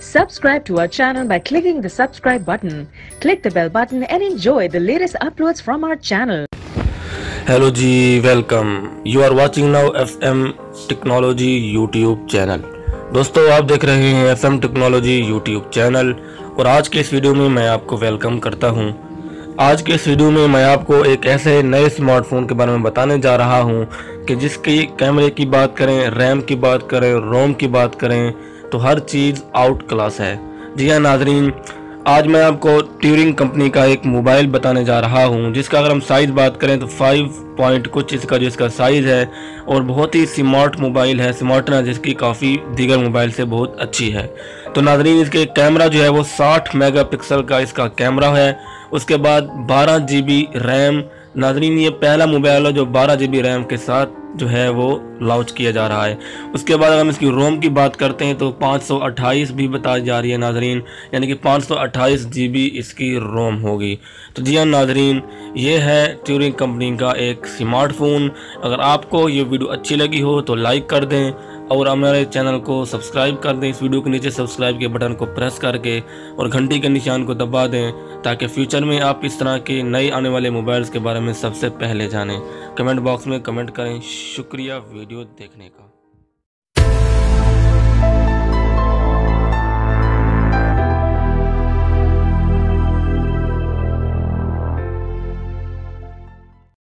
Subscribe to our channel by clicking the subscribe button. Click the bell button and enjoy the latest uploads from our channel. Hello जी, welcome. You are watching now FM technology YouTube channel. दोस्तों, आप देख रहे हैं FM technology YouTube channel और आज के इस वीडियो में मैं आपको वेलकम करता हूं। आज के इस वीडियो में मैं आपको एक ऐसे नए स्मार्टफोन के बारे में बताने जा रहा हूं कि जिसकी कैमरे की बात करें, रैम की बात करें, रोम की बात करें तो हर चीज़ आउट क्लास है। जी हाँ नाजरीन, आज मैं आपको ट्यूरिंग कंपनी का एक मोबाइल बताने जा रहा हूं जिसका अगर हम साइज़ बात करें तो 5 पॉइंट कुछ इसका जो इसका साइज़ है और बहुत ही स्मार्ट मोबाइल है। स्मार्टनेस जिसकी काफ़ी दीगर मोबाइल से बहुत अच्छी है। तो नाजरीन, इसके कैमरा जो है वो 60 मेगापिक्सल का इसका कैमरा है। उसके बाद 12 GB रैम। नाजरीन, ये पहला मोबाइल है जो 12 GB रैम के साथ जो है वो लॉन्च किया जा रहा है। उसके बाद अगर हम इसकी रोम की बात करते हैं तो 528 भी बताई जा रही है नाजरीन, यानी कि 528 GB इसकी रोम होगी। तो जी हाँ नाजरीन, ये है ट्यूरिंग कंपनी का एक स्मार्टफोन। अगर आपको ये वीडियो अच्छी लगी हो तो लाइक कर दें और हमारे चैनल को सब्सक्राइब कर दें। इस वीडियो के नीचे सब्सक्राइब के बटन को प्रेस करके और घंटी के निशान को दबा दें ताकि फ्यूचर में आप इस तरह के नए आने वाले मोबाइल्स के बारे में सबसे पहले जानें। कमेंट बॉक्स में कमेंट करें। शुक्रिया वीडियो देखने का।